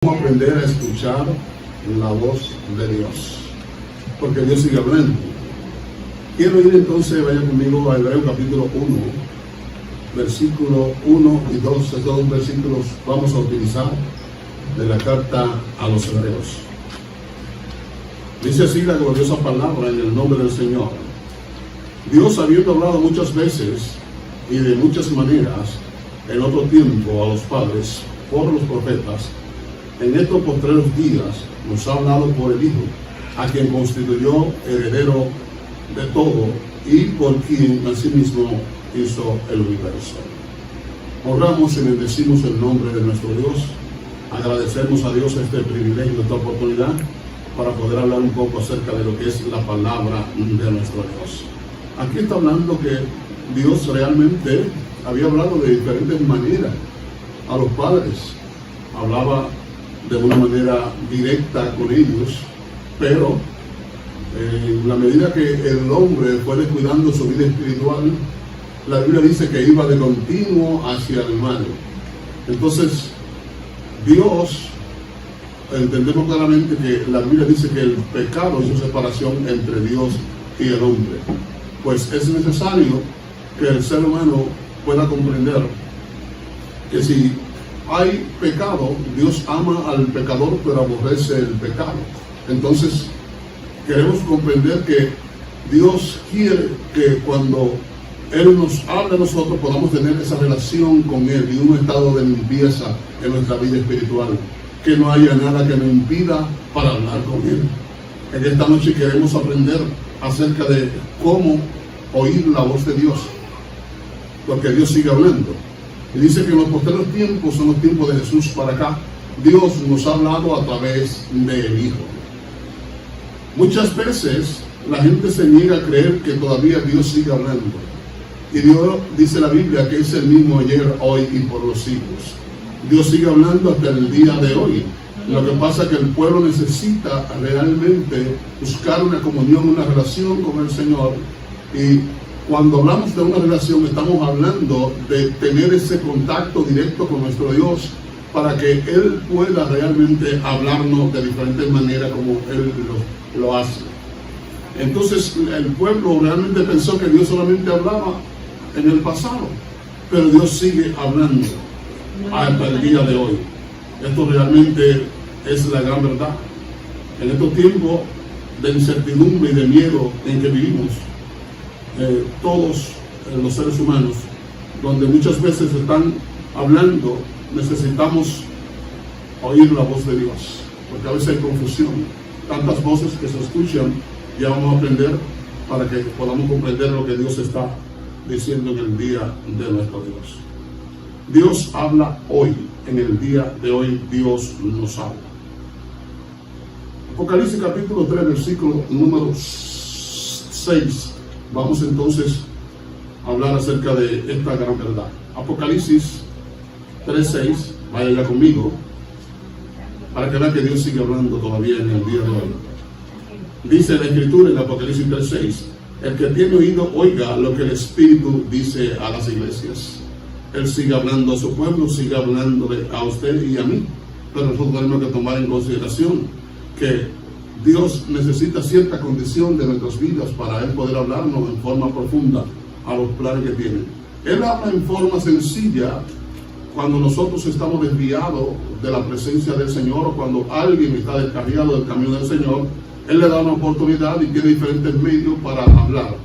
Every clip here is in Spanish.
Vamos a aprender a escuchar la voz de Dios, porque Dios sigue hablando. Quiero ir entonces, vaya conmigo a Hebreos capítulo 1, versículo 1 y 2. Estos dos versículos vamos a utilizar de la carta a los Hebreos. Dice así la gloriosa palabra en el nombre del Señor. Dios, habiendo hablado muchas veces y de muchas maneras en otro tiempo a los padres por los profetas, en estos postreros días nos ha hablado por el Hijo, a quien constituyó heredero de todo y por quien asimismo hizo el universo. Honramos y bendecimos el nombre de nuestro Dios. Agradecemos a Dios este privilegio, esta oportunidad para poder hablar un poco acerca de lo que es la palabra de nuestro Dios. Aquí está hablando que Dios realmente había hablado de diferentes maneras a los padres. Hablaba de una manera directa con ellos, pero en la medida que el hombre fue descuidando su vida espiritual, la Biblia dice que iba de continuo hacia el mal. Entonces, Dios, entendemos claramente que la Biblia dice que el pecado es una separación entre Dios y el hombre. Pues es necesario que el ser humano pueda comprender que si hay pecado, Dios ama al pecador, pero aborrece el pecado. Entonces, queremos comprender que Dios quiere que cuando Él nos habla a nosotros podamos tener esa relación con Él y un estado de limpieza en nuestra vida espiritual. Que no haya nada que nos impida para hablar con Él. En esta noche queremos aprender acerca de cómo oír la voz de Dios, porque Dios sigue hablando. Y dice que en los posteriores tiempos son los tiempos de Jesús para acá. Dios nos ha hablado a través del Hijo. Muchas veces la gente se niega a creer que todavía Dios sigue hablando. Y Dios, dice la Biblia, que es el mismo ayer, hoy y por los siglos. Dios sigue hablando hasta el día de hoy. Lo que pasa es que el pueblo necesita realmente buscar una comunión, una relación con el Señor. Y cuando hablamos de una relación, estamos hablando de tener ese contacto directo con nuestro Dios para que Él pueda realmente hablarnos de diferentes maneras como Él lo hace. Entonces, el pueblo realmente pensó que Dios solamente hablaba en el pasado, pero Dios sigue hablando hasta el día de hoy. Esto realmente es la gran verdad. En estos tiempos de incertidumbre y de miedo en que vivimos, todos los seres humanos, donde muchas veces están hablando, necesitamos oír la voz de Dios, porque a veces hay confusión, tantas voces que se escuchan. Ya vamos a aprender para que podamos comprender lo que Dios está diciendo en el día de nuestro Dios. Dios habla hoy, en el día de hoy Dios nos habla. Apocalipsis capítulo 3, versículo número 6. Vamos entonces a hablar acerca de esta gran verdad. Apocalipsis 3:6, vaya conmigo, para que vean que Dios sigue hablando todavía en el día de hoy. Dice la Escritura en Apocalipsis 3:6, el que tiene oído, oiga lo que el Espíritu dice a las iglesias. Él sigue hablando a su pueblo, sigue hablándole a usted y a mí, pero nosotros tenemos que tomar en consideración que Dios necesita cierta condición de nuestras vidas para Él poder hablarnos en forma profunda a los planes que tiene. Él habla en forma sencilla cuando nosotros estamos desviados de la presencia del Señor, o cuando alguien está descarriado del camino del Señor. Él le da una oportunidad y tiene diferentes medios para hablar.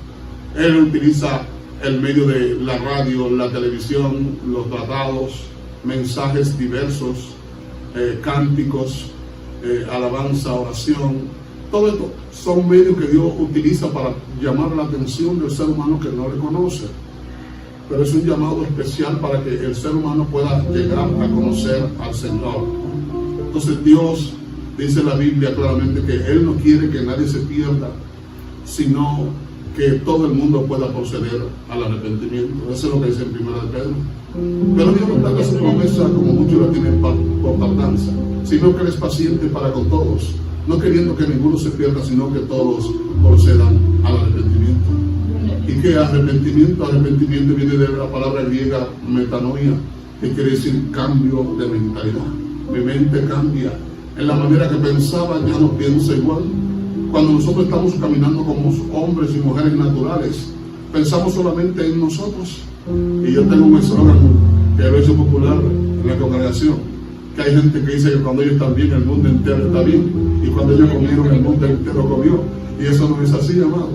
Él utiliza el medio de la radio, la televisión, los tratados, mensajes diversos, cánticos, alabanza, oración. Todo esto son medios que Dios utiliza para llamar la atención del ser humano que no le conoce. Pero es un llamado especial para que el ser humano pueda llegar a conocer al Señor. Entonces Dios, dice la Biblia claramente, que Él no quiere que nadie se pierda, sino que todo el mundo pueda proceder al arrepentimiento. Eso es lo que dice en 1 de Pedro. Pero Dios no traga su promesa como muchos la tienen por tardanza, sino que Él es paciente para con todos, no queriendo que ninguno se pierda, sino que todos procedan al arrepentimiento. ¿Y qué arrepentimiento? Arrepentimiento viene de la palabra griega metanoia, que quiere decir cambio de mentalidad. mi mente cambia. En la manera que pensaba ya no pienso igual. Cuando nosotros estamos caminando como hombres y mujeres naturales, pensamos solamente en nosotros. Y yo tengo un eslogan que lo he hecho popular en la congregación, que hay gente que dice que cuando ellos están bien, el mundo entero está bien, y cuando ellos comieron, el mundo entero comió. Y eso no es así, amado.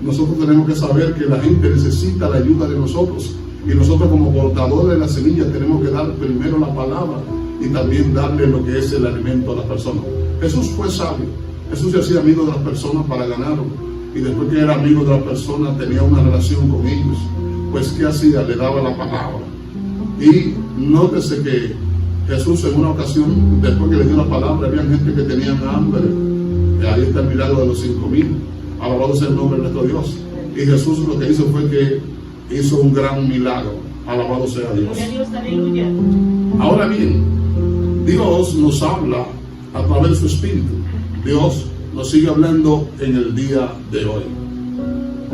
Nosotros tenemos que saber que la gente necesita la ayuda de nosotros, y nosotros como portadores de la semilla tenemos que dar primero la palabra y también darle lo que es el alimento a las personas. Jesús fue sabio. Jesús se hacía amigo de las personas para ganarlo, y después que era amigo de las personas tenía una relación con ellos. Pues ¿qué hacía? Le daba la palabra. Y nótese que Jesús en una ocasión, después que le dio la palabra, había gente que tenían hambre. Ahí está el milagro de los 5,000. Alabado sea el nombre de nuestro Dios. Y Jesús lo que hizo fue que hizo un gran milagro. Alabado sea Dios. Ahora bien, Dios nos habla a través de su Espíritu. Dios nos sigue hablando en el día de hoy.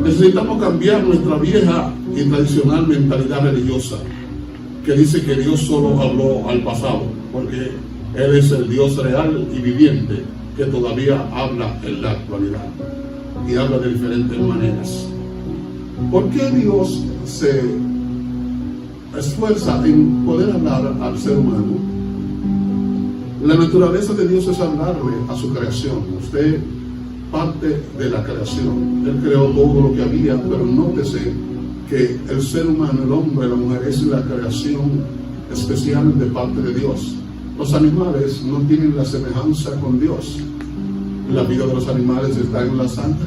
Necesitamos cambiar nuestra vieja y tradicional mentalidad religiosa, que dice que Dios solo habló al pasado, porque Él es el Dios real y viviente que todavía habla en la actualidad y habla de diferentes maneras. ¿Por qué Dios se esfuerza en poder hablar al ser humano? La naturaleza de Dios es hablarle a su creación. Usted parte de la creación. Él creó todo lo que había, pero nótese que el ser humano, el hombre, la mujer, es la creación especial de parte de Dios. Los animales no tienen la semejanza con Dios. La vida de los animales está en la sangre.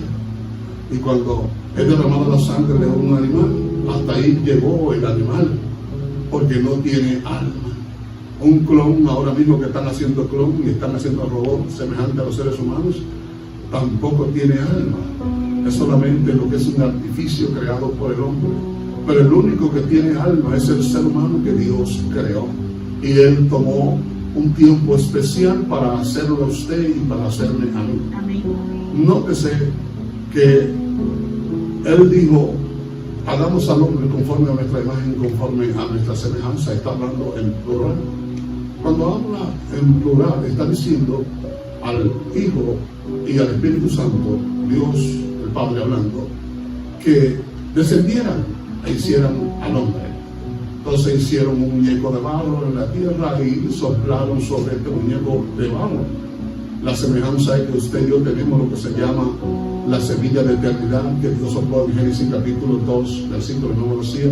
Y cuando es derramada la sangre de un animal, hasta ahí llegó el animal, porque no tiene alma. Un clon, ahora mismo que están haciendo clon y están haciendo robots semejantes a los seres humanos, tampoco tiene alma. Es solamente lo que es un artificio creado por el hombre. Pero el único que tiene alma es el ser humano que Dios creó. Y Él tomó un tiempo especial para hacerlo a usted y para hacerme a mí. Amén. Nótese que Él dijo: hagamos al hombre conforme a nuestra imagen, conforme a nuestra semejanza. Está hablando en plural. Cuando habla en plural, está diciendo al Hijo y al Espíritu Santo, Dios el Padre hablando, que descendieran e hicieran al hombre. Entonces hicieron un muñeco de barro en la tierra y soplaron sobre este muñeco de barro. La semejanza es que usted y yo tenemos lo que se llama la semilla de eternidad, que Dios sopló en Génesis capítulo 2, versículo número 7,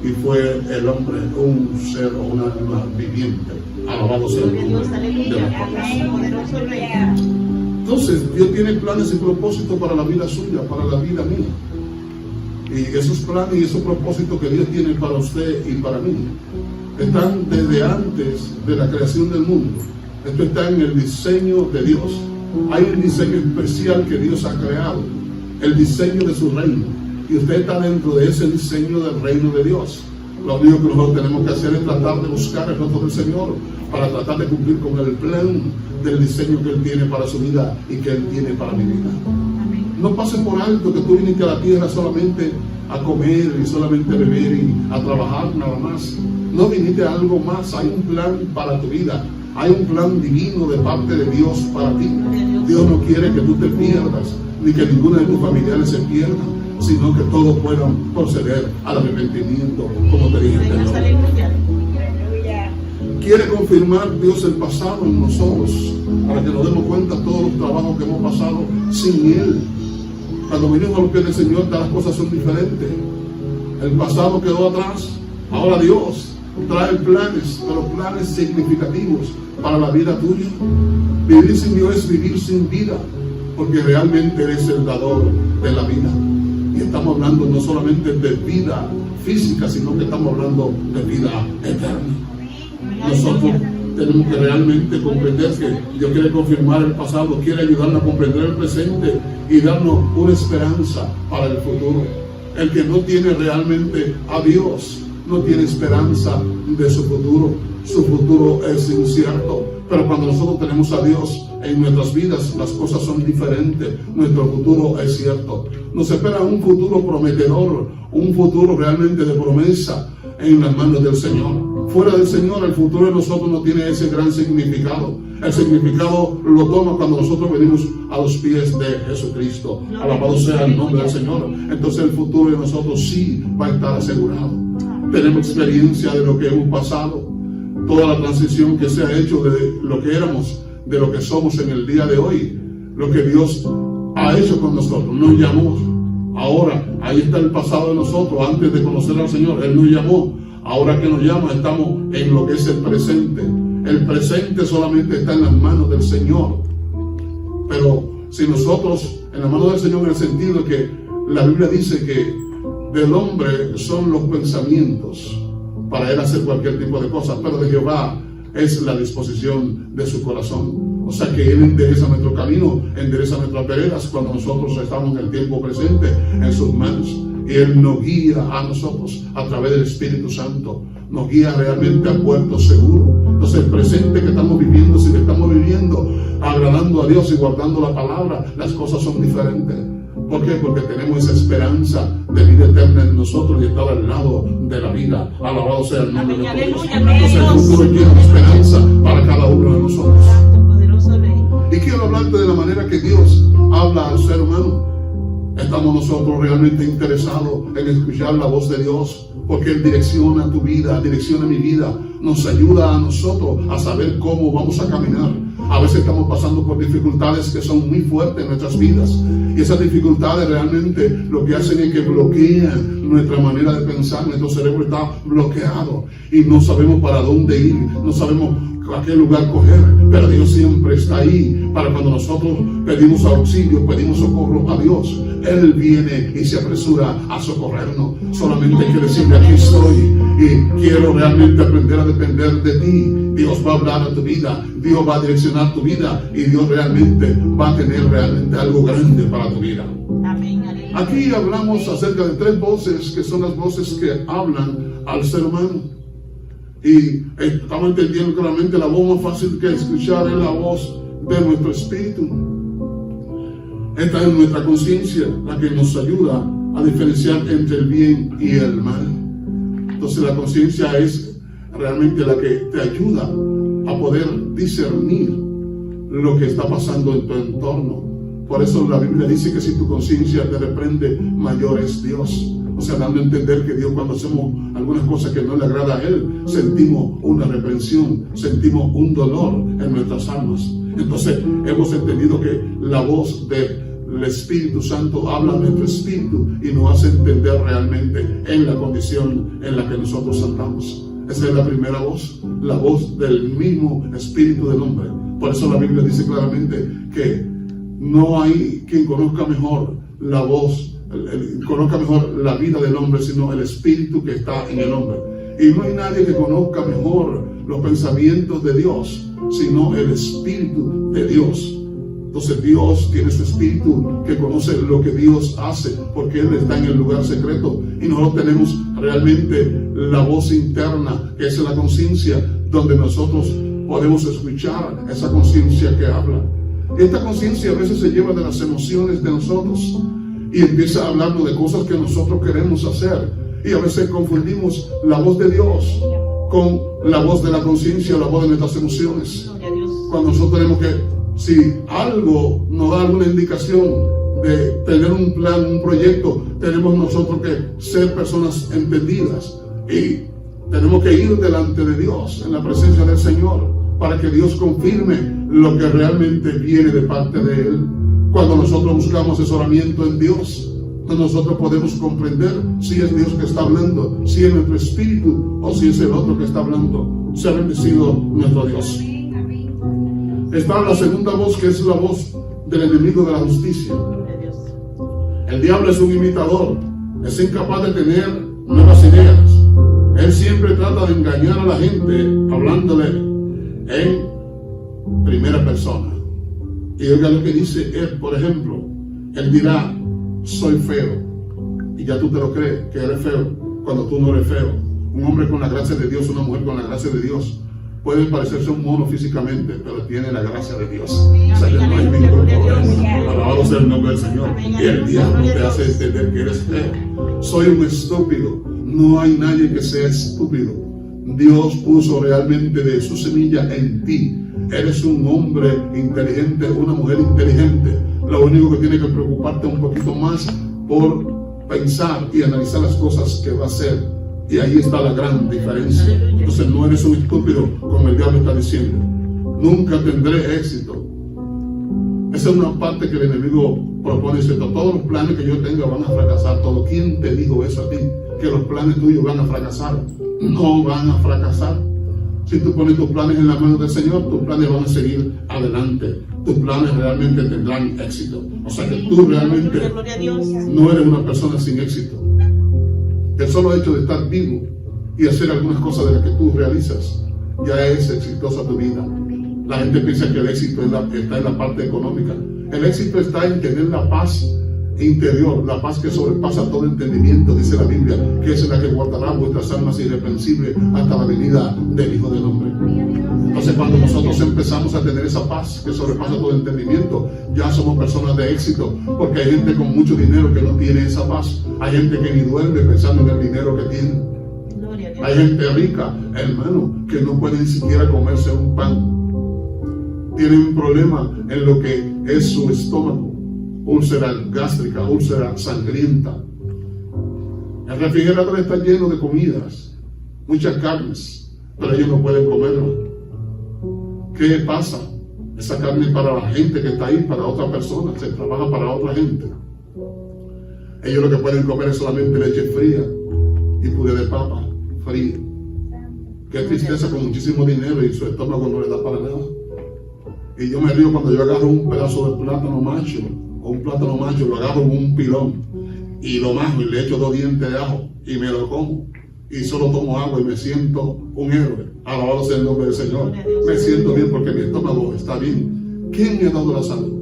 y fue el hombre un ser o un alma viviente. Alabado sea el nombre de la palabra. Entonces, Dios tiene planes y propósitos para la vida suya, para la vida mía. Y esos planes y esos propósitos que Dios tiene para usted y para mí están desde antes de la creación del mundo. Esto está en el diseño de Dios. Hay un diseño especial que Dios ha creado, el diseño de su reino. Y usted está dentro de ese diseño del reino de Dios. Lo único que nosotros tenemos que hacer es tratar de buscar el rostro del Señor para tratar de cumplir con el plan del diseño que Él tiene para su vida y que Él tiene para mi vida. No pases por alto que tú viniste a la tierra solamente a comer y solamente a beber y a trabajar nada más. No viniste a algo más. Hay un plan para tu vida. Hay un plan divino de parte de Dios para ti. Dios no quiere que tú te pierdas, ni que ninguno de tus familiares se pierda, sino que todos puedan proceder al arrepentimiento, como te dije anteriormente. Quiere confirmar Dios el pasado en nosotros, para que nos demos cuenta de todos los trabajos que hemos pasado sin Él. Cuando venimos a los pies del Señor, todas las cosas son diferentes. El pasado quedó atrás. Ahora Dios trae planes, pero planes significativos para la vida tuya. Vivir sin Dios es vivir sin vida, porque realmente eres el dador de la vida. Y estamos hablando no solamente de vida física, sino que estamos hablando de vida eterna. Nosotros tenemos que realmente comprender que Dios quiere confirmar el pasado, quiere ayudarnos a comprender el presente y darnos una esperanza para el futuro. El que no tiene realmente a Dios no tiene esperanza de su futuro. Su futuro es incierto. Pero cuando nosotros tenemos a Dios en nuestras vidas, las cosas son diferentes. Nuestro futuro es cierto. Nos espera un futuro prometedor, un futuro realmente de promesa en las manos del Señor. fuera del Señor, el futuro de nosotros no tiene ese gran significado. El significado lo toma cuando nosotros venimos a los pies de Jesucristo. Alabado sea el nombre del Señor. Entonces el futuro de nosotros sí va a estar asegurado. Tenemos experiencia de lo que hemos pasado, toda la transición que se ha hecho de lo que éramos, de lo que somos en el día de hoy, lo que Dios ha hecho con nosotros. Nos llamó. Ahora, ahí está el pasado de nosotros, antes de conocer al Señor. Él nos llamó. Ahora que nos llama, estamos en lo que es el presente. El presente solamente está en las manos del Señor. Pero si nosotros, en las manos del Señor, en el sentido de que la Biblia dice que del hombre son los pensamientos para él hacer cualquier tipo de cosa, pero de Jehová es la disposición de su corazón. O sea que Él endereza nuestro camino, endereza nuestras veredas cuando nosotros estamos en el tiempo presente en sus manos. Y Él nos guía a nosotros a través del Espíritu Santo, nos guía realmente a puerto seguro. Entonces el presente que estamos viviendo, si que estamos viviendo agradando a Dios y guardando la palabra, las cosas son diferentes. ¿Por qué? Porque tenemos esa esperanza de vida eterna en nosotros y estar al lado de la vida. Alabado sea el nombre de Dios. Entonces el futuro tiene esperanza para cada uno de nosotros. Y quiero hablarte de la manera que Dios habla al ser humano. ¿Estamos nosotros realmente interesados en escuchar la voz de Dios? Porque Él direcciona tu vida, direcciona mi vida, nos ayuda a nosotros a saber cómo vamos a caminar. A veces estamos pasando por dificultades que son muy fuertes en nuestras vidas, y esas dificultades realmente lo que hacen es que bloquean nuestra manera de pensar. Nuestro cerebro está bloqueado y no sabemos para dónde ir, no sabemos a qué lugar coger, pero Dios siempre está ahí para cuando nosotros pedimos auxilio, pedimos socorro a Dios. Él viene y se apresura a socorrernos. Solamente hay que decirle: aquí estoy y quiero realmente aprender a depender de ti. Dios va a hablar a tu vida, Dios va a direccionar tu vida y Dios realmente va a tener realmente algo grande para tu vida. Aquí hablamos acerca de tres voces que son las voces que hablan al ser humano. Y estamos entendiendo claramente la voz más fácil que escuchar es la voz de nuestro espíritu. Esta es nuestra conciencia, la que nos ayuda a diferenciar entre el bien y el mal. Entonces la conciencia es realmente la que te ayuda a poder discernir lo que está pasando en tu entorno. Por eso la Biblia dice que si tu conciencia te reprende, mayor es Dios. O sea, dando a entender que Dios, cuando hacemos algunas cosas que no le agrada a Él, sentimos una reprensión, sentimos un dolor en nuestras almas. Entonces hemos entendido que la voz del Espíritu Santo habla a nuestro espíritu y nos hace entender realmente en la condición en la que nosotros andamos. Esa es la primera voz, la voz del mismo espíritu del hombre. Por eso la Biblia dice claramente que no hay quien conozca mejor la voz, conozca mejor la vida del hombre, sino el espíritu que está en el hombre. Y no hay nadie que conozca mejor los pensamientos de Dios, sino el espíritu de Dios. Entonces Dios tiene su espíritu que conoce lo que Dios hace, porque Él está en el lugar secreto. Y nosotros tenemos realmente la voz interna, que es la conciencia, donde nosotros podemos escuchar esa conciencia que habla. Esta conciencia a veces se lleva de las emociones de nosotros y empieza a hablarnos de cosas que nosotros queremos hacer. Y a veces confundimos la voz de Dios con la voz de la conciencia, la voz de nuestras emociones. Cuando nosotros tenemos que, si algo nos da alguna indicación de tener un plan, un proyecto, tenemos nosotros que ser personas entendidas y tenemos que ir delante de Dios, en la presencia del Señor, para que Dios confirme lo que realmente viene de parte de Él. Cuando nosotros buscamos asesoramiento en Dios, nosotros podemos comprender si es Dios que está hablando, si es nuestro espíritu o si es el otro que está hablando. Sea bendecido nuestro Dios. Está la segunda voz, que es la voz del enemigo de la justicia. El diablo es un imitador, es incapaz de tener nuevas ideas. Él siempre trata de engañar a la gente hablándole en primera persona. Y oiga lo que dice él, por ejemplo, él dirá: soy feo. Y ya tú te lo crees que eres feo cuando tú no eres feo. Un hombre con la gracia de Dios, una mujer con la gracia de Dios, puede parecerse un mono físicamente, pero tiene la gracia de Dios. O sea, que no hay ningún problema. Alabado sea el nombre del Señor. Y el diablo te hace entender que eres feo. Soy un estúpido. No hay nadie que sea estúpido. Dios puso realmente de su semilla en ti. Eres un hombre inteligente, una mujer inteligente. Lo único que tiene que preocuparte un poquito más por pensar y analizar las cosas que va a hacer. Y ahí está la gran diferencia. Entonces no eres un estúpido, como el diablo está diciendo. Nunca tendré éxito. Esa es una parte que el enemigo propone diciendo: todos los planes que yo tenga van a fracasar. Todo. ¿Quién te dijo eso a ti? Que los planes tuyos van a fracasar. No van a fracasar. Si tú pones tus planes en las manos del Señor, tus planes van a seguir adelante. Tus planes realmente tendrán éxito. O sea que tú realmente no eres una persona sin éxito. El solo hecho de estar vivo y hacer algunas cosas de las que tú realizas, ya es exitosa tu vida. La gente piensa que el éxito está en la parte económica. El éxito está en tener la paz interior, la paz que sobrepasa todo entendimiento, dice la Biblia, que es la que guardará vuestras almas irreprensibles hasta la venida del Hijo del Hombre. Entonces, cuando nosotros empezamos a tener esa paz que sobrepasa todo entendimiento, ya somos personas de éxito, porque hay gente con mucho dinero que no tiene esa paz. Hay gente que ni duerme pensando en el dinero que tiene. Hay gente rica, hermano, que no puede ni siquiera comerse un pan. Tienen un problema en lo que es su estómago. Úlcera gástrica, úlcera sangrienta. El refrigerador está lleno de comidas, muchas carnes, pero ellos no pueden comerlo. ¿Qué pasa? Esa carne es para la gente que está ahí, para otra persona, se trabaja para otra gente. Ellos lo que pueden comer es solamente leche fría y puré de papa fría. Qué tristeza, con muchísimo dinero y su estómago no le da para nada. Y yo me río cuando yo agarro un pedazo de plátano macho, o un plátano macho, lo agarro en un pilón y lo majo y le echo 2 dientes de ajo y me lo como y solo tomo agua y me siento un héroe. Alabado sea el nombre del Señor. Me siento bien porque mi estómago está bien. ¿Quién me ha dado la salud?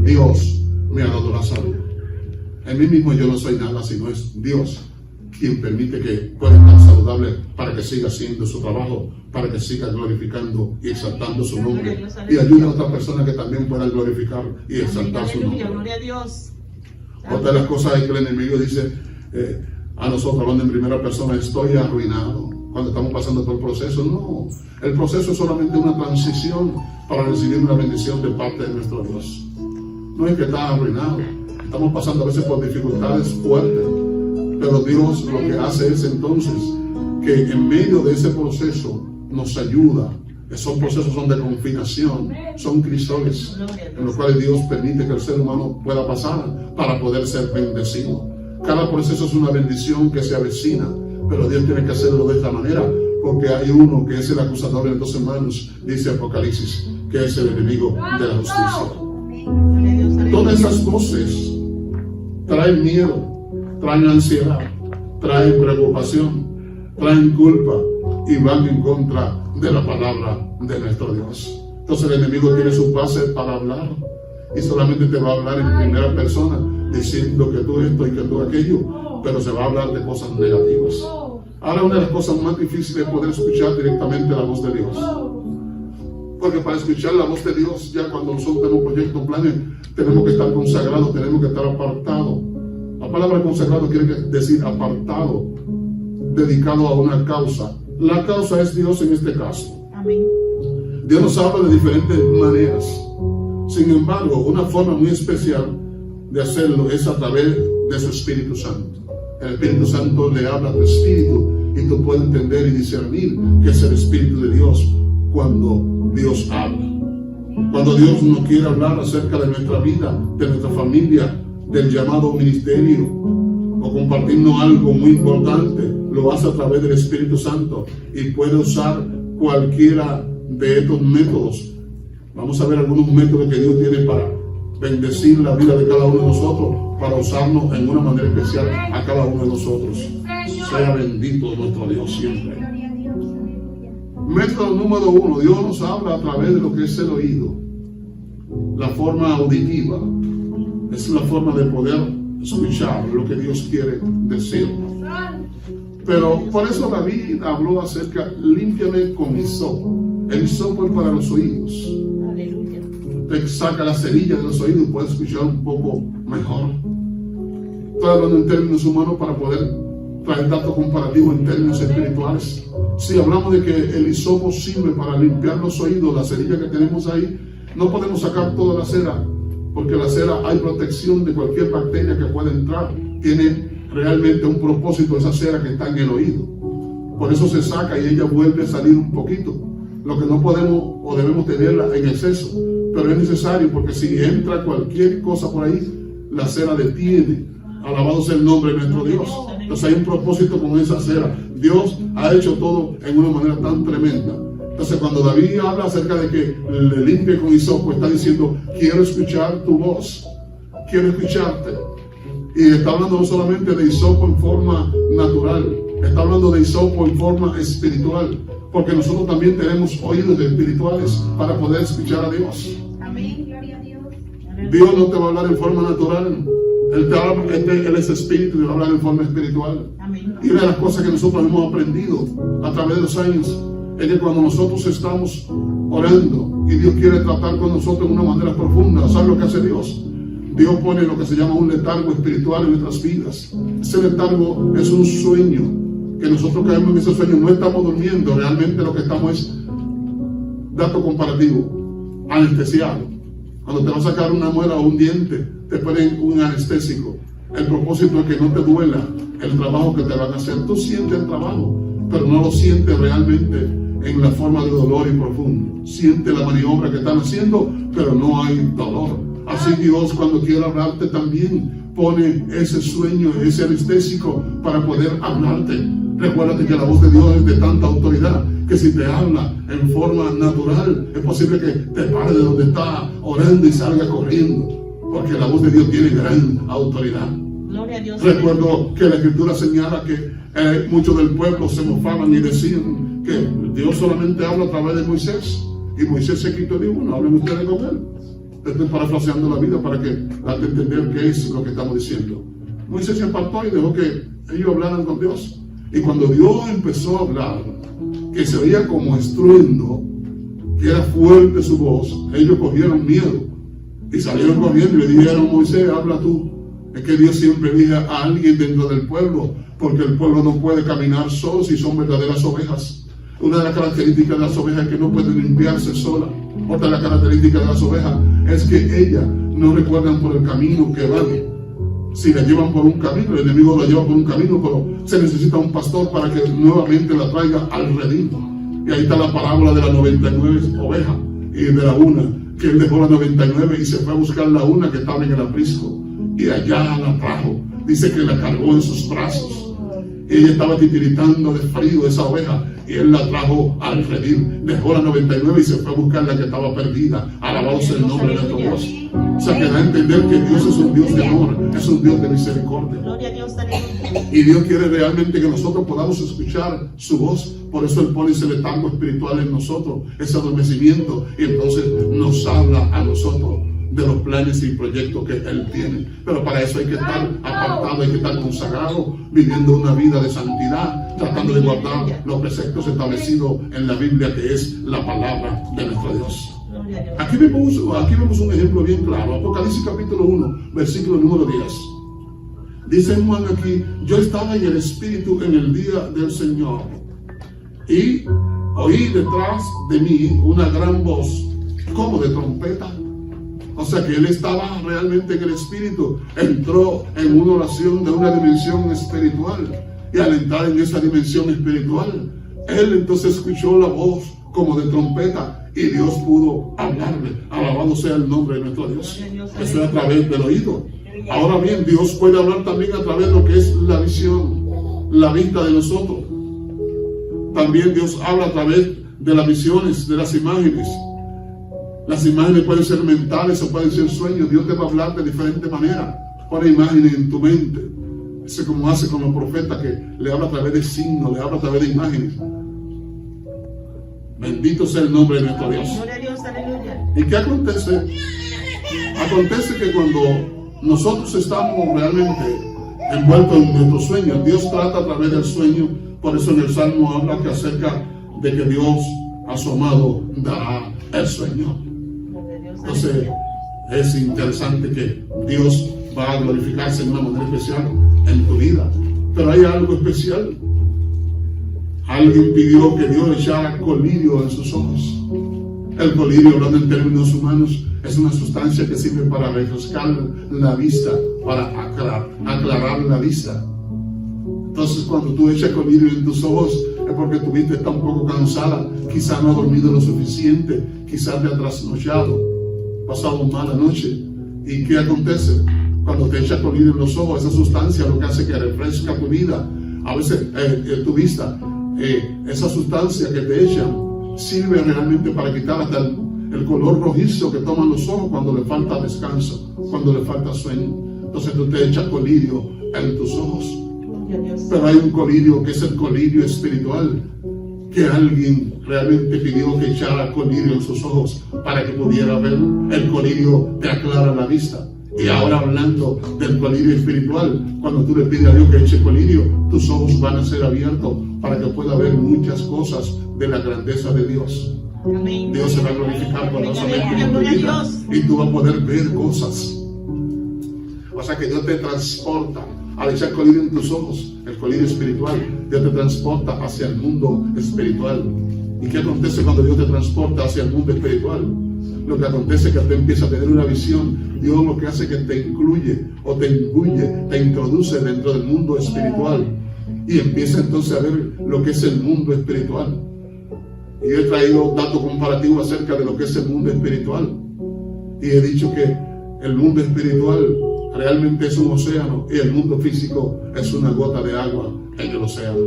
Dios me ha dado la salud. En mí mismo yo no soy nada, sino es Dios quien permite que pueda estar saludable para que siga haciendo su trabajo, para que siga glorificando y exaltando su nombre y ayude a otras personas que también puedan glorificar y exaltar su nombre. Gloria a Dios. Otra de las cosas es que el enemigo dice a nosotros, hablando en primera persona: estoy arruinado. Cuando estamos pasando por el proceso, no. El proceso es solamente una transición para recibir una bendición de parte de nuestro Dios. No es que está arruinado. Estamos pasando a veces por dificultades fuertes. Pero Dios lo que hace es entonces que en medio de ese proceso nos ayuda. Esos procesos son de confinación, son crisoles en los cuales Dios permite que el ser humano pueda pasar para poder ser bendecido. Cada proceso es una bendición que se avecina, pero Dios tiene que hacerlo de esta manera, porque hay uno que es el acusador de 2 hermanos, dice Apocalipsis, que es el enemigo de la justicia. Todas esas voces traen miedo, traen ansiedad, traen preocupación, traen culpa y van en contra de la palabra de nuestro Dios. Entonces el enemigo tiene su base para hablar y solamente te va a hablar en primera persona diciendo que tú esto y que tú aquello, pero se va a hablar de cosas negativas. Ahora, una de las cosas más difíciles es poder escuchar directamente la voz de Dios, porque para escuchar la voz de Dios, ya cuando nosotros tenemos proyectos, planes, tenemos que estar consagrados, tenemos que estar apartados. La palabra consagrado quiere decir apartado, dedicado a una causa. La causa es Dios en este caso. Amén. Dios nos habla de diferentes maneras. Sin embargo, una forma muy especial de hacerlo es a través de su Espíritu Santo. El Espíritu Santo le habla a tu espíritu y tú puedes entender y discernir que es el Espíritu de Dios cuando Dios habla. Cuando Dios nos quiere hablar acerca de nuestra vida, de nuestra familia, del llamado ministerio o compartirnos algo muy importante, lo hace a través del Espíritu Santo y puede usar cualquiera de estos métodos. Vamos a ver algunos métodos que Dios tiene para bendecir la vida de cada uno de nosotros, para usarnos en una manera especial a cada uno de nosotros. Sea bendito nuestro Dios siempre. Método número 1: Dios nos habla a través de lo que es el oído. La forma auditiva es la forma de poder escuchar lo que Dios quiere decirnos. Pero por eso David habló acerca: límpiame con hisopo. El hisopo es para los oídos. Aleluya. Te saca la cerilla de los oídos y puedes escuchar un poco mejor. Estoy hablando en términos humanos para poder traer datos comparativos en términos espirituales. Si hablamos de que el hisopo sirve para limpiar los oídos, la cerilla que tenemos ahí, no podemos sacar toda la cera, porque la cera hay protección de cualquier bacteria que pueda entrar. Tiene realmente un propósito esa cera que está en el oído. Por eso se saca y ella vuelve a salir un poquito. Lo que no podemos o debemos tenerla en exceso, pero es necesario, porque si entra cualquier cosa por ahí, la cera detiene. Alabado sea el nombre de nuestro Dios. Entonces hay un propósito con esa cera. Dios ha hecho todo en una manera tan tremenda. Entonces cuando David habla acerca de que le limpie con hisopo, está diciendo: quiero escuchar tu voz, quiero escucharte. Y está hablando no solamente de hisopo en forma natural, está hablando de hisopo en forma espiritual, porque nosotros también tenemos oídos espirituales para poder escuchar a Dios. Amén, gloria a Dios. Dios no te va a hablar en forma natural. Él te habla porque Él es espíritu y te va a hablar en forma espiritual. Amén. Y una de las cosas que nosotros hemos aprendido a través de los años es que cuando nosotros estamos orando y Dios quiere tratar con nosotros de una manera profunda, ¿sabe lo que hace Dios? Dios pone lo que se llama un letargo espiritual en nuestras vidas. Ese letargo es un sueño, que nosotros caemos en ese sueño, no estamos durmiendo, realmente lo que estamos es, dato comparativo, anestesiado. Cuando te va a sacar una muela o un diente, te ponen un anestésico. El propósito es que no te duela el trabajo que te van a hacer. Tú sientes el trabajo, pero no lo sientes realmente en la forma de dolor y profundo. Sientes la maniobra que están haciendo, pero no hay dolor. Así Dios, cuando quiere hablarte, también pone ese sueño, ese anestésico para poder hablarte. Recuérdate que la voz de Dios es de tanta autoridad que si te habla en forma natural, es posible que te pare de donde está orando y salga corriendo, porque la voz de Dios tiene gran autoridad. Gloria a Dios. Recuerdo que la Escritura señala que muchos del pueblo se mofaban y decían que Dios solamente habla a través de Moisés, y Moisés se quitó de uno, hablen ustedes con él. Estoy parafraseando la vida para que darte a entender qué es lo que estamos diciendo. Moisés se apartó y dejó que ellos hablaran con Dios. Y cuando Dios empezó a hablar, que se oía como estruendo, que era fuerte su voz, ellos cogieron miedo y salieron corriendo y le dijeron: Moisés, habla tú. Es que Dios siempre elige a alguien dentro del pueblo, porque el pueblo no puede caminar solo si son verdaderas ovejas. Una de las características de las ovejas es que no pueden limpiarse sola. Otra de las características de las ovejas es que ellas no recuerdan por el camino que van. Si la llevan por un camino, el enemigo la lleva por un camino, pero se necesita un pastor para que nuevamente la traiga al redil. Y ahí está la parábola de las 99 ovejas y de la una, que él dejó la 99 y se fue a buscar la una que estaba en el aprisco. Y allá la trajo. Dice que la cargó en sus brazos. Y ella estaba titiritando de frío, esa oveja, y él la trajo al redil. Dejó la 99 y se fue a buscar la que estaba perdida. Alabado sea el nombre de nuestro Dios. O sea, que da a entender que Dios es un Dios de amor, es un Dios de misericordia. Gloria a Dios, aleluya. Y Dios quiere realmente que nosotros podamos escuchar su voz. Por eso Él pone ese letargo espiritual en nosotros, ese adormecimiento, y entonces nos habla a nosotros de los planes y proyectos que Él tiene. Pero para eso hay que estar apartado, hay que estar consagrado, viviendo una vida de santidad, tratando de guardar los preceptos establecidos en la Biblia, que es la palabra de nuestro Dios. Aquí vemos un ejemplo bien claro. Apocalipsis capítulo 1, versículo número 10. Dice Juan aquí: yo estaba en el Espíritu en el día del Señor, y oí detrás de mí una gran voz, como de trompeta. O sea que él estaba realmente en el Espíritu, entró en una oración de una dimensión espiritual, y al entrar en esa dimensión espiritual, él entonces escuchó la voz como de trompeta, y Dios pudo hablarle. Alabado sea el nombre de nuestro Dios. Eso es a través del oído. Ahora bien, Dios puede hablar también a través de lo que es la visión, la vista de nosotros. También Dios habla a través de las visiones, de las imágenes. Las imágenes pueden ser mentales o pueden ser sueños. Dios te va a hablar de diferentes maneras. Pone imágenes en tu mente. Eso es como hace con los profetas, que le habla a través de signos, le habla a través de imágenes. Bendito sea el nombre de nuestro Dios. Gloria a Dios, aleluya. ¿Y qué acontece? Acontece que cuando nosotros estamos realmente envueltos en nuestros sueños, Dios trata a través del sueño. Por eso en el Salmo habla que acerca de que Dios a su amado dará el sueño. Entonces es interesante que Dios va a glorificarse de una manera especial en tu vida. Pero hay algo especial. Alguien pidió que Dios echara colirio en sus ojos. El colirio, hablando en términos humanos, es una sustancia que sirve para refrescar la vista, para aclarar la vista. Entonces, cuando tú echas colirio en tus ojos, es porque tu vista está un poco cansada, quizás no has dormido lo suficiente, quizás te has trasnochado, pasado mala noche. ¿Y qué acontece? Cuando te echas colirio en los ojos, esa sustancia lo que hace es que refresca tu vida, a veces tu vista. Esa sustancia que te echan sirve realmente para quitar hasta el color rojizo que toman los ojos cuando le falta descanso, cuando le falta sueño. Entonces tú te echas colirio en tus ojos. Pero hay un colirio que es el colirio espiritual, que alguien realmente pidió que echara colirio en sus ojos para que pudiera ver. El colirio te aclara la vista. Y ahora, hablando del colirio espiritual, cuando tú le pides a Dios que eche colirio, tus ojos van a ser abiertos para que pueda ver muchas cosas de la grandeza de Dios. Dios se va a glorificar poderosamente en tu vida y tú vas a poder ver cosas. O sea que Dios te transporta al echar colirio en tus ojos, el colirio espiritual. Dios te transporta hacia el mundo espiritual. ¿Y qué acontece cuando Dios te transporta hacia el mundo espiritual? Lo que acontece es que tú empiezas a tener una visión. Dios lo que hace es que te incluye o te imbuye, te introduce dentro del mundo espiritual y empieza entonces a ver lo que es el mundo espiritual. Y he traído datos comparativos acerca de lo que es el mundo espiritual y he dicho que el mundo espiritual realmente es un océano y el mundo físico es una gota de agua en el océano.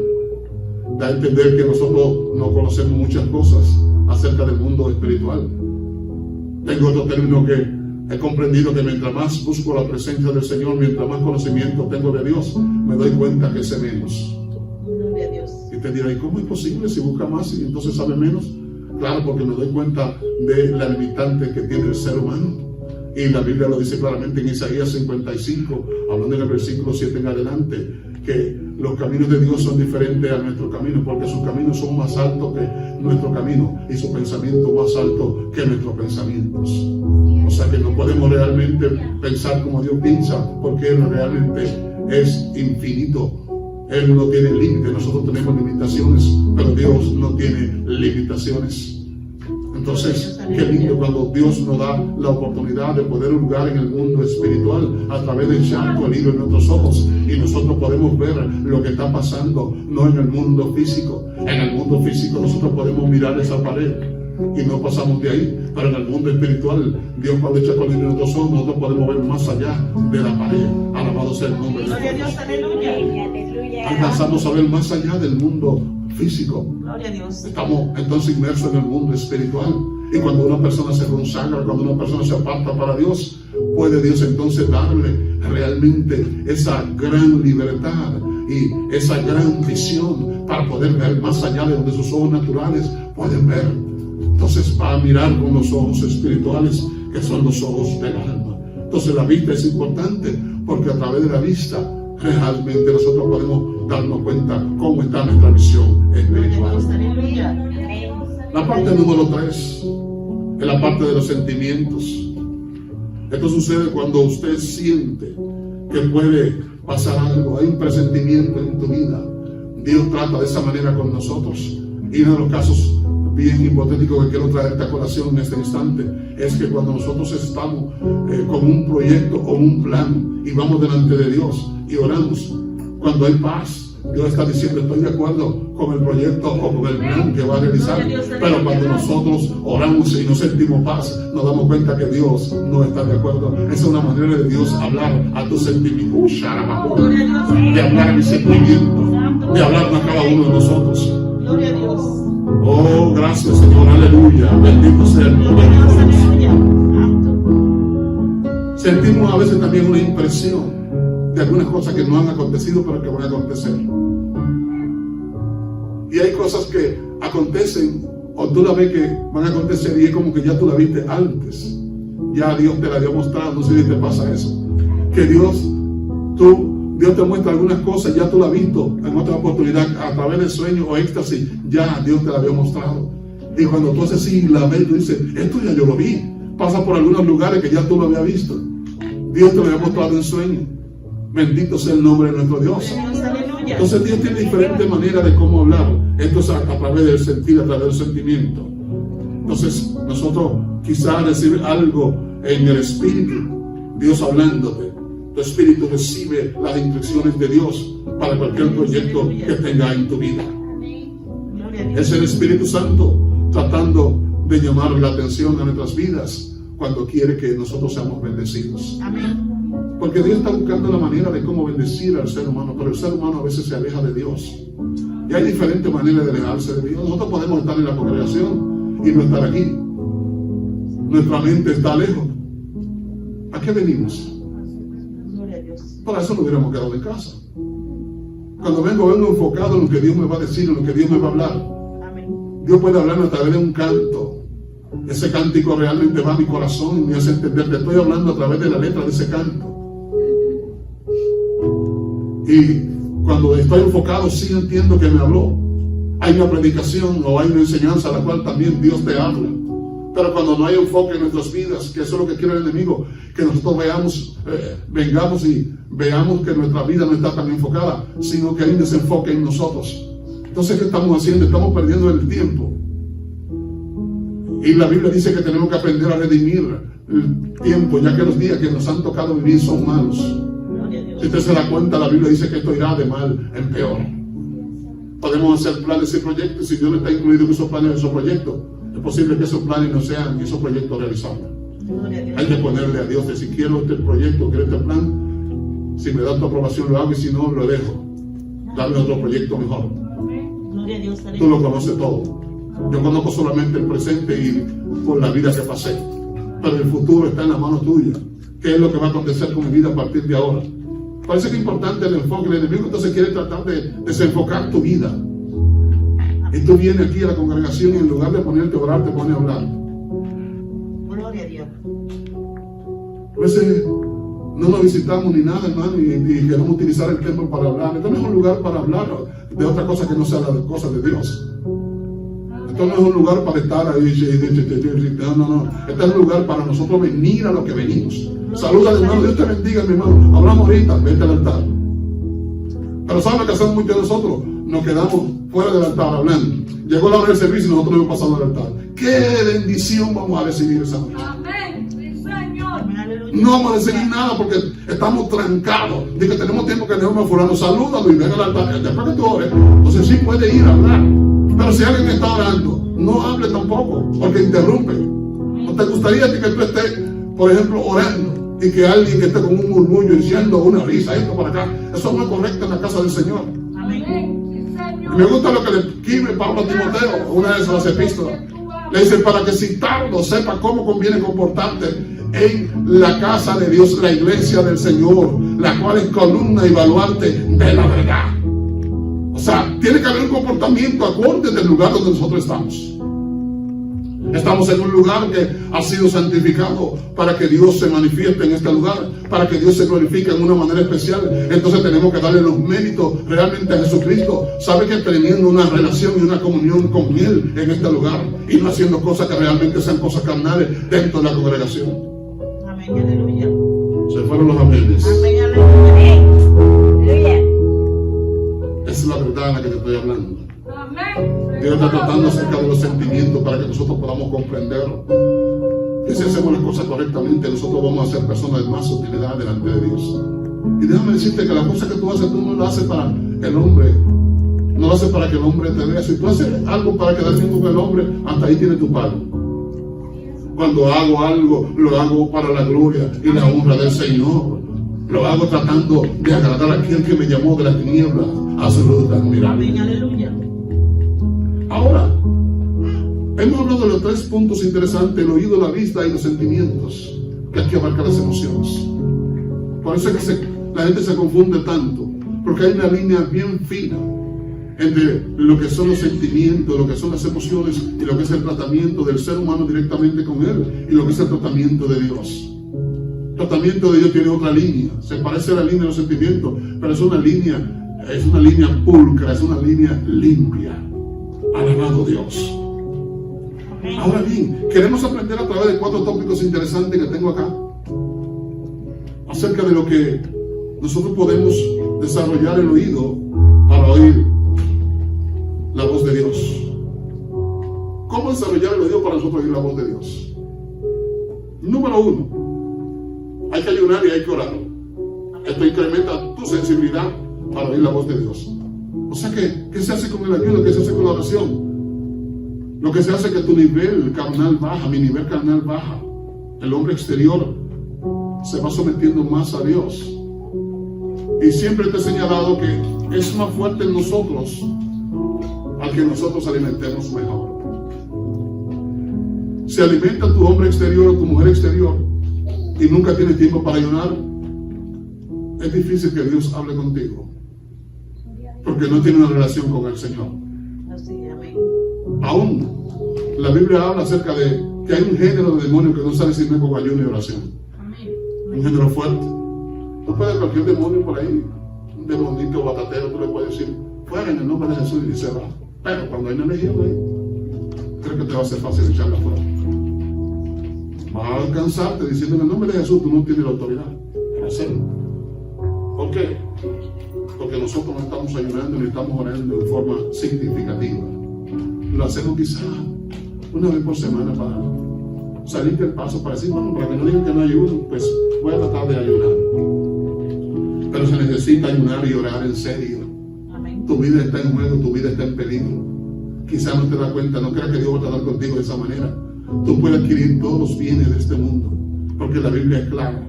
Da a entender que nosotros no conocemos muchas cosas acerca del mundo espiritual. Tengo otro término que he comprendido, que mientras más busco la presencia del Señor, mientras más conocimiento tengo de Dios, me doy cuenta que sé menos. Gloria a Dios. Y te dirá, ¿y cómo es posible si busca más y entonces sabe menos? Claro, porque me doy cuenta de la limitante que tiene el ser humano. Y la Biblia lo dice claramente en Isaías 55, hablando en el versículo 7 en adelante, que los caminos de Dios son diferentes a nuestros caminos, porque sus caminos son más altos que nuestro camino y su pensamiento más alto que nuestros pensamientos. O sea que no podemos realmente pensar como Dios piensa, porque Él realmente es infinito. Él no tiene límites, nosotros tenemos limitaciones, pero Dios no tiene limitaciones. Entonces, qué lindo cuando Dios nos da la oportunidad de poder hurgar en el mundo espiritual a través de echar colirio en nuestros ojos y nosotros podemos ver lo que está pasando, no en el mundo físico. En el mundo físico nosotros podemos mirar esa pared y no pasamos de ahí, pero en el mundo espiritual, Dios cuando echa colirio en nuestros ojos, nosotros podemos ver más allá de la pared. Alabado sea el nombre de Dios. Gloria a Dios, aleluya. Alcanzamos a ver más allá del mundo físico. Gloria a Dios. Estamos entonces inmersos en el mundo espiritual. Y cuando una persona se consagra, cuando una persona se aparta para Dios, puede Dios entonces darle realmente esa gran libertad y esa gran visión para poder ver más allá de donde sus ojos naturales pueden ver. Entonces va a mirar con los ojos espirituales, que son los ojos del alma. Entonces la vista es importante, porque a través de la vista realmente nosotros podemos darnos cuenta cómo está nuestra visión espiritual. La parte número 3 es la parte de los sentimientos. Esto sucede cuando usted siente que puede pasar algo, hay un presentimiento en tu vida. Dios trata de esa manera con nosotros. Y uno de los casos bien hipotéticos que quiero traerte a colación en este instante es que cuando nosotros estamos con un proyecto o un plan y vamos delante de Dios y oramos, cuando hay paz, Dios está diciendo, estoy de acuerdo con el proyecto o con el plan que va a realizar. Pero cuando nosotros oramos y no sentimos paz, nos damos cuenta que Dios no está de acuerdo. Esa es una manera de Dios hablar a tus sentimientos, de hablar a mis sentimientos, de hablarnos a cada uno de nosotros. Gloria a Dios. Oh, gracias, Señor, aleluya. Bendito sea el nombre de Dios. Sentimos a veces también una impresión de algunas cosas que no han acontecido, pero que van a acontecer. Y hay cosas que acontecen, o tú la ves que van a acontecer, y es como que ya tú la viste antes. Ya Dios te la había mostrado. No sé si te pasa eso. Que Dios te muestra algunas cosas, ya tú la has visto en otra oportunidad, a través de sueños o éxtasis, ya Dios te la había mostrado. Y cuando tú haces así, la ves, tú dices, esto ya yo lo vi. Pasa por algunos lugares que ya tú lo habías visto. Dios te lo había mostrado en sueños. Bendito sea el nombre de nuestro Dios. Aleluya. Entonces Dios tiene diferentes maneras de cómo hablar. Esto es a través del sentir, a través del sentimiento. Entonces nosotros quizás decir algo en el espíritu, Dios hablándote. Tu espíritu recibe las instrucciones de Dios para cualquier proyecto que tenga en tu vida. Gloria a Dios. Es el Espíritu Santo tratando de llamar la atención a nuestras vidas cuando quiere que nosotros seamos bendecidos. Amén. Porque Dios está buscando la manera de cómo bendecir al ser humano, pero el ser humano a veces se aleja de Dios. Y hay diferentes maneras de alejarse de Dios. Nosotros podemos estar en la congregación y no estar aquí. Nuestra mente está lejos. ¿A qué venimos? Gloria a Dios. Para eso nos hubiéramos quedado en casa. Cuando vengo enfocado en lo que Dios me va a decir, en lo que Dios me va a hablar. Amén. Dios puede hablarme a través de un canto. Ese cántico realmente va a mi corazón y me hace entender que estoy hablando a través de la letra de ese canto. Y cuando estoy enfocado, sí entiendo que me habló. Hay una predicación o hay una enseñanza a la cual también Dios te habla. Pero cuando no hay enfoque en nuestras vidas, que eso es lo que quiere el enemigo, que nosotros vengamos y veamos que nuestra vida no está tan enfocada, sino que hay un desenfoque en nosotros. Entonces, ¿qué estamos haciendo? Estamos perdiendo el tiempo. Y la Biblia dice que tenemos que aprender a redimir el tiempo, ya que los días que nos han tocado vivir son malos. Gloria a Dios. Si usted se da cuenta, la Biblia dice que esto irá de mal en peor. Podemos hacer planes y proyectos, si Dios no está incluido en esos planes y esos proyectos, es posible que esos planes no sean esos proyectos realizables. Gloria a Dios. Hay que ponerle a Dios de si quiero este proyecto, quiero este plan, si me da tu aprobación lo hago y si no lo dejo. Dame otro proyecto mejor. Gloria a Dios. Tú lo conoces todo. Yo conozco solamente el presente y por la vida que pasé. Pero el futuro está en la mano tuya. ¿Qué es lo que va a acontecer con mi vida a partir de ahora? Parece que es importante el enfoque. El enemigo entonces quiere tratar de desenfocar tu vida. Y tú vienes aquí a la congregación y en lugar de ponerte a orar, te pone a hablar. Gloria a Dios. A veces no nos visitamos ni nada, hermano, y queremos utilizar el templo para hablar. Esto no es un lugar para hablar de otra cosa que no sea las cosas de Dios. Esto no es un lugar para estar ahí. No. Este es un lugar para nosotros venir a lo que venimos. Saluda, hermano. Dios te bendiga, mi hermano. Hablamos ahorita. Vete al altar. Pero ¿saben lo que hacemos muchos de nosotros? Nos quedamos fuera del altar hablando. Llegó la hora del servicio y nosotros no hemos pasado al altar. ¿Qué bendición vamos a recibir esa noche? Amén, sí, Señor. Amén. Aleluya. No vamos a recibir nada porque estamos trancados. De que tenemos tiempo que dejemos a fulano. Salúdalo y ven al altar. Después que tú ores, entonces sí puede ir a hablar. Pero si alguien está orando, no hable tampoco, porque interrumpe. ¿No te gustaría que tú estés, por ejemplo, orando y que alguien que esté con un murmullo diciendo una risa, esto para acá? Eso no es correcto en la casa del Señor. Amén. Amén, sí, Señor. Me gusta lo que le escribe Pablo a Timoteo, una de esas epístolas. Le dice, para que si tardo sepa cómo conviene comportarte en la casa de Dios, la iglesia del Señor, la cual es columna y baluarte de la verdad. O sea, tiene que haber un comportamiento acorde del lugar donde nosotros estamos. Estamos en un lugar que ha sido santificado para que Dios se manifieste en este lugar, para que Dios se glorifique en una manera especial. Entonces tenemos que darle los méritos realmente a Jesucristo. Sabe que teniendo una relación y una comunión con Él en este lugar y no haciendo cosas que realmente sean cosas carnales dentro de la congregación. Amén. Aleluya. Se fueron los amenes. Amén. Aleluya. Esa es la verdad en la que te estoy hablando. Amén. Dios está tratando acerca de los sentimientos para que nosotros podamos comprender que si hacemos las cosas correctamente, nosotros vamos a ser personas de más utilidad delante de Dios. Y déjame decirte que las cosas que tú haces, tú no las haces para el hombre, no lo haces para que el hombre te vea. Si tú haces algo para quedar bien con el hombre, hasta ahí tiene tu pago. Cuando hago algo, lo hago para la gloria y la honra del Señor. Lo hago tratando de agradar a aquel que me llamó de las tinieblas a su luz admirable. Amén. Aleluya. Ahora, hemos hablado de los 3 puntos interesantes: el oído, la vista y los sentimientos, que aquí abarca las emociones. Por eso es que la gente se confunde tanto, porque hay una línea bien fina entre lo que son los sentimientos, lo que son las emociones y lo que es el tratamiento del ser humano directamente con Él y lo que es el tratamiento de Dios. El tratamiento de Dios tiene otra línea, se parece a la línea de los sentimientos, pero es una línea pulcra, es una línea limpia. Alabado Dios. Ahora bien, queremos aprender a través de 4 tópicos interesantes que tengo acá acerca de lo que nosotros podemos desarrollar el oído para oír la voz de Dios. ¿Cómo desarrollar el oído para nosotros oír la voz de Dios? Número 1, hay que ayunar y hay que orar. Esto incrementa tu sensibilidad para oír la voz de Dios. O sea que, ¿qué se hace con el ayuno? ¿Qué se hace con la oración? Lo que se hace es que tu nivel carnal baja, mi nivel carnal baja. El hombre exterior se va sometiendo más a Dios. Y siempre te he señalado que es más fuerte en nosotros al que nosotros alimentemos mejor. Si alimenta tu hombre exterior o tu mujer exterior y nunca tiene tiempo para ayunar, es difícil que Dios hable contigo, porque no tiene una relación con el Señor. Así, amén. Aún la Biblia habla acerca de que hay un género de demonios que no sale sin con ayuno y oración. Un género fuerte. Tú puedes cualquier demonio por ahí, un demonito batatero, tú le puedes decir, fuera en el nombre de Jesús, y se va. Pero cuando hay una legión ahí, creo que te va a ser fácil echarla fuera. Vas a alcanzarte diciendo en el nombre de Jesús, tú no tienes la autoridad para hacerlo. ¿Por qué? Porque nosotros no estamos ayunando ni estamos orando de forma significativa. Lo hacemos quizá una vez por semana para salir del paso, para decir, bueno, para que no digan que no hay ayuno, pues voy a tratar de ayunar. Pero se necesita ayunar y orar en serio. Amén. Tu vida está en juego, tu vida está en peligro. Quizá no te das cuenta, no creas que Dios va a tratar contigo de esa manera. Tú puedes adquirir todos los bienes de este mundo, porque la Biblia es clara.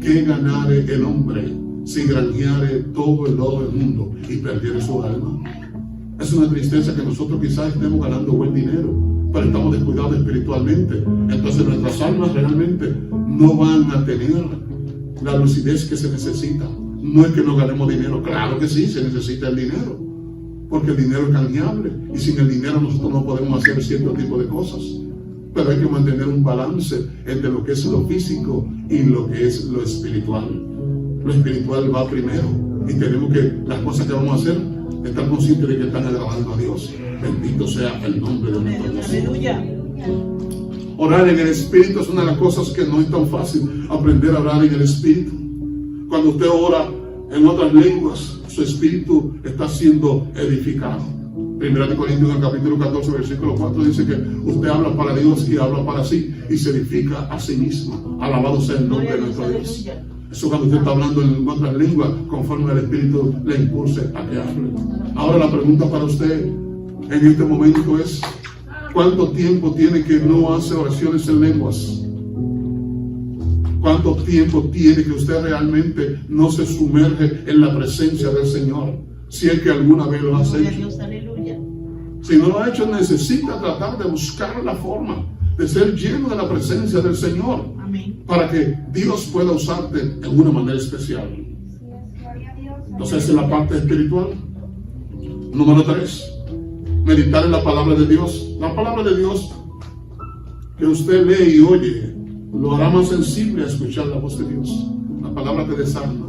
¿Qué ganare el hombre si granjeare todo el oro del mundo y perdiere su alma? Es una tristeza que nosotros quizás estemos ganando buen dinero, pero estamos descuidados espiritualmente. Entonces nuestras almas realmente no van a tener la lucidez que se necesita. No es que no ganemos dinero, claro que sí, se necesita el dinero, porque el dinero es canjeable y sin el dinero nosotros no podemos hacer cierto tipo de cosas. Pero hay que mantener un balance entre lo que es lo físico y lo que es lo espiritual. Lo espiritual va primero y tenemos que, las cosas que vamos a hacer, estar conscientes de que están agradando a Dios. Bendito sea el nombre de nuestro Dios. Aleluya. Orar en el Espíritu es una de las cosas que no es tan fácil, aprender a orar en el Espíritu. Cuando usted ora en otras lenguas, su espíritu está siendo edificado. Primera de Corintios, en el capítulo 14, versículo 4, dice que usted habla para Dios y habla para sí y se edifica a sí mismo. Alabado sea el nombre de nuestro Dios. Eso cuando usted está hablando en otras lenguas, conforme al Espíritu le impulse a que hable. Ahora la pregunta para usted en este momento es, ¿cuánto tiempo tiene que no hace oraciones en lenguas? ¿Cuánto tiempo tiene que usted realmente no se sumerge en la presencia del Señor? Si es que alguna vez lo hace hecho. Si no lo ha hecho, necesita tratar de buscar la forma de ser lleno de la presencia del Señor. Amén. Para que Dios pueda usarte en una manera especial. Entonces, esa es la parte espiritual. Número 3. Meditar en la palabra de Dios. La palabra de Dios que usted lee y oye lo hará más sensible a escuchar la voz de Dios. La palabra te desarma.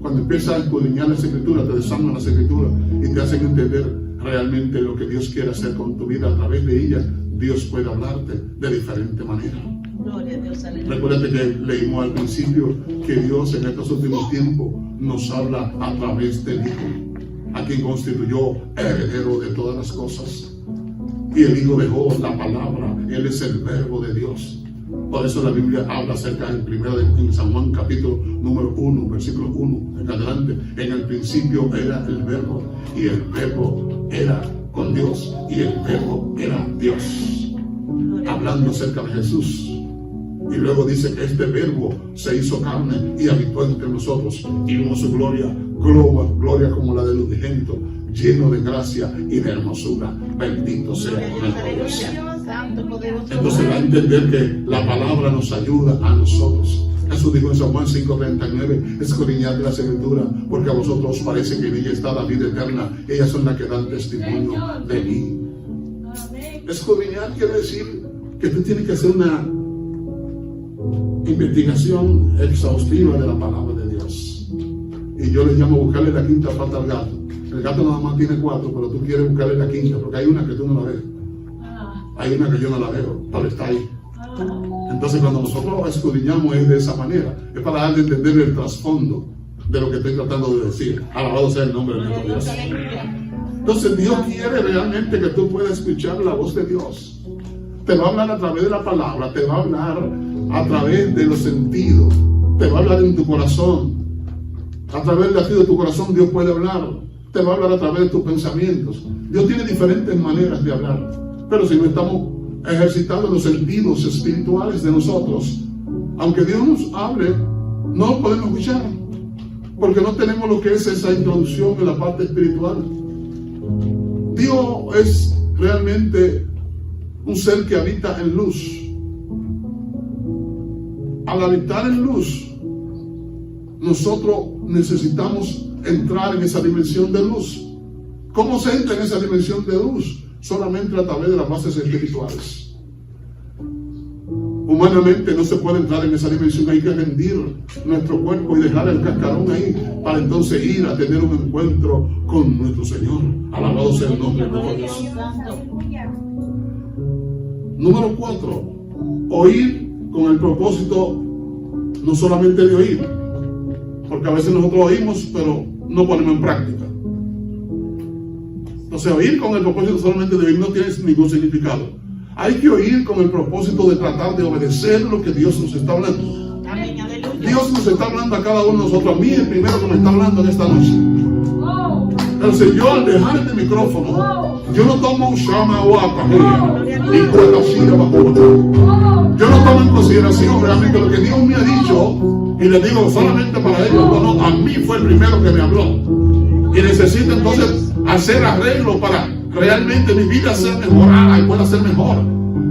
Cuando empiezas a escudriñar las escrituras, te desarman las escrituras y te hacen entender realmente lo que Dios quiere hacer con tu vida. A través de ella, Dios puede hablarte de diferente manera. Gloria a Dios, aleluya. Recuérdate que leímos al principio que Dios en estos últimos tiempos nos habla a través del Hijo, a quien constituyó heredero de todas las cosas. Y el Hijo dejó la palabra, Él es el verbo de Dios. Por eso la Biblia habla acerca en San Juan capítulo número 1, versículo 1 en adelante. En el principio era el verbo y el verbo era con Dios y el verbo era Dios. Hablando acerca de Jesús. Y luego dice que este verbo se hizo carne y habitó entre nosotros y vimos su gloria, gloria como la del unigénito, lleno de gracia y de hermosura. Bendito sea nuestro Dios. Entonces va a entender que la palabra nos ayuda a nosotros. Jesús dijo en San Juan 5:39, escudriñad la escritura, porque a vosotros os parece que en ella está la vida eterna. Ellas son las que dan testimonio de mí. Escudriñar quiere decir que tú tienes que hacer una investigación exhaustiva de la palabra de Dios. Y yo le llamo buscarle la quinta pata al gato. El gato nada más tiene 4, pero tú quieres buscarle la quinta, porque hay una que tú no la ves. Hay una que yo no la veo, pero está ahí. Entonces cuando nosotros escudriñamos es de esa manera, es para dar de entender el trasfondo de lo que estoy tratando de decir. Alabado sea el nombre de nuestro Dios. Entonces Dios quiere realmente que tú puedas escuchar la voz de Dios. Te va a hablar a través de la palabra, te va a hablar a través de los sentidos, te va a hablar en tu corazón. A través del latido de tu corazón Dios puede hablar, te va a hablar a través de tus pensamientos. Dios tiene diferentes maneras de hablar, pero si no estamos ejercitando los sentidos espirituales de nosotros, aunque Dios nos hable, no lo podemos escuchar, porque no tenemos lo que es esa introducción en la parte espiritual. Dios es realmente un ser que habita en luz. Al habitar en luz, nosotros necesitamos entrar en esa dimensión de luz. ¿Cómo se entra en esa dimensión de luz? Solamente a través de las bases espirituales. Humanamente no se puede entrar en esa dimensión. Hay que rendir nuestro cuerpo y dejar el cascarón ahí para entonces ir a tener un encuentro con nuestro Señor. Alabado sea el nombre de Dios. Número 4. Oír con el propósito no solamente de oír, porque a veces nosotros oímos pero no ponemos en práctica. Entonces oír con el propósito solamente de oír no tiene ningún significado. Hay que oír con el propósito de tratar de obedecer lo que Dios nos está hablando. Amén, aleluya. Dios nos está hablando a cada uno de nosotros. A mí el primero que me está hablando en esta noche. El Señor, al dejar este micrófono, yo no tomo un shama o ni cuatashira bajo. Yo no tomo en consideración realmente lo que Dios me ha dicho y le digo solamente para ellos. No, a mí fue el primero que me habló. Y necesito entonces hacer arreglo para realmente mi vida sea mejorada y pueda ser mejor.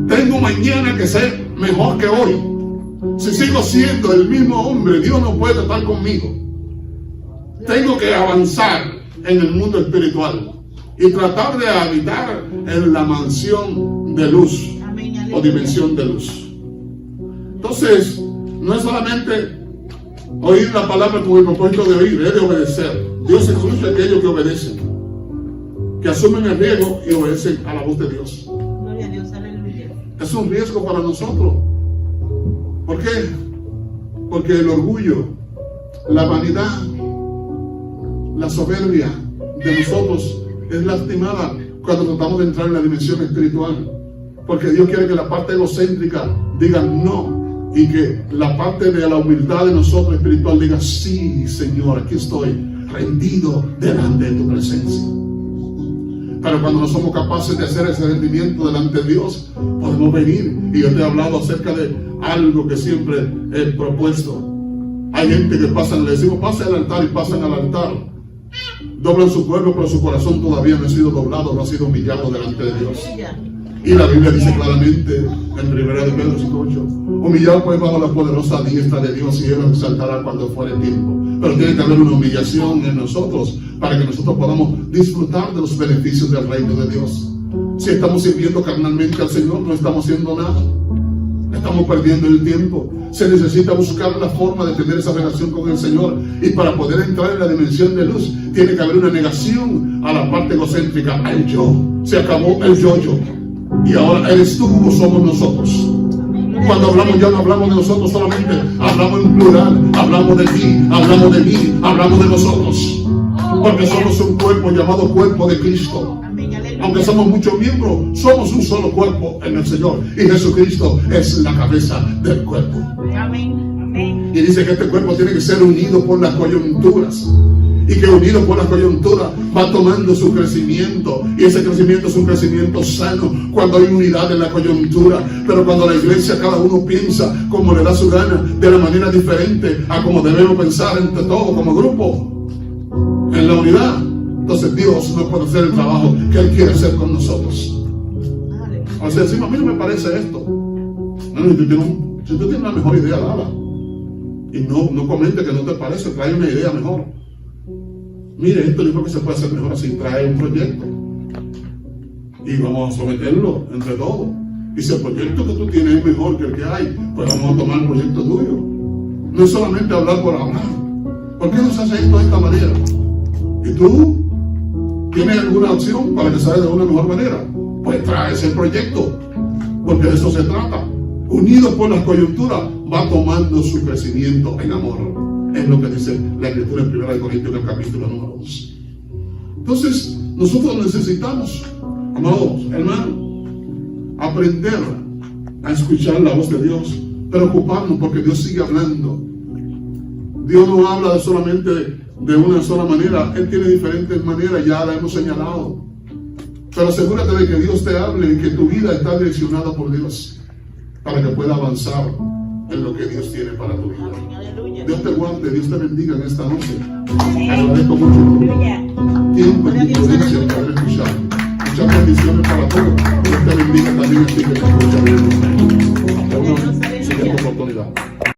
Tengo mañana que ser mejor que hoy. Si sigo siendo el mismo hombre, Dios no puede estar conmigo. Tengo que avanzar en el mundo espiritual y tratar de habitar en la mansión de luz o dimensión de luz. Entonces, no es solamente oír la palabra con el propósito de oír, es de obedecer. Dios escucha a aquellos que obedecen, que asumen el riesgo y obedecen a la voz de Dios. Gloria a Dios, aleluya. Es un riesgo para nosotros. ¿Por qué? Porque el orgullo, la vanidad, la soberbia de nosotros es lastimada cuando tratamos de entrar en la dimensión espiritual. Porque Dios quiere que la parte egocéntrica diga no y que la parte de la humildad de nosotros espiritual diga sí, Señor, aquí estoy rendido delante de tu presencia. Pero cuando no somos capaces de hacer ese rendimiento delante de Dios, podemos venir. Y yo te he hablado acerca de algo que siempre he propuesto. Hay gente que pasan, le decimos pase al altar y pasan al altar. Doblan su cuerpo, pero su corazón todavía no ha sido doblado, no ha sido humillado delante de Dios. Y la Biblia dice claramente en 1 de Pedro 5:8, humillado pues bajo la poderosa diestra de Dios y Él nos exaltará cuando fuere tiempo. Pero tiene que haber una humillación en nosotros para que nosotros podamos disfrutar de los beneficios del reino de Dios. Si estamos sirviendo carnalmente al Señor, no estamos haciendo nada. Estamos perdiendo el tiempo. Se necesita buscar la forma de tener esa relación con el Señor. Y para poder entrar en la dimensión de luz, tiene que haber una negación a la parte egocéntrica, al yo. Se acabó el yo-yo. Y ahora eres tú o somos nosotros. Cuando hablamos ya no hablamos de nosotros solamente, hablamos en plural, hablamos de ti, hablamos de mí, hablamos de nosotros. Porque somos un cuerpo llamado cuerpo de Cristo. Aunque somos muchos miembros, somos un solo cuerpo en el Señor. Y Jesucristo es la cabeza del cuerpo. Y dice que este cuerpo tiene que ser unido por las coyunturas. Y que unido por la coyuntura va tomando su crecimiento. Y ese crecimiento es un crecimiento sano cuando hay unidad en la coyuntura. Pero cuando la iglesia, cada uno piensa como le da su gana, de la manera diferente a como debemos pensar entre todos como grupo, en la unidad, entonces Dios no puede hacer el trabajo que Él quiere hacer con nosotros. O sea, decimos, a mí no me parece esto. Bueno, si tú tienes una mejor idea, dala. Y no comente que no te parece, trae una idea mejor. Mire, esto yo creo que se puede hacer mejor así. Trae un proyecto y vamos a someterlo entre todos. Y si el proyecto que tú tienes es mejor que el que hay, pues vamos a tomar el proyecto tuyo. No es solamente hablar por hablar. ¿Por qué no se hace esto de esta manera? ¿Y tú tienes alguna opción para que se haga de una mejor manera? Pues trae ese proyecto, porque de eso se trata. Unidos por las coyunturas, va tomando su crecimiento en amor. Es lo que dice la Escritura en 1 Corintios, en el capítulo número 2. Entonces, nosotros necesitamos, amados hermanos, aprender a escuchar la voz de Dios, preocuparnos porque Dios sigue hablando. Dios no habla solamente de una sola manera, Él tiene diferentes maneras, ya la hemos señalado. Pero asegúrate de que Dios te hable y que tu vida está direccionada por Dios para que pueda avanzar en lo que Dios tiene para tu vida. Aleluya. Dios te guarde, Dios te bendiga en esta noche. Agradezco mucho tu tiempo y tu prudencia.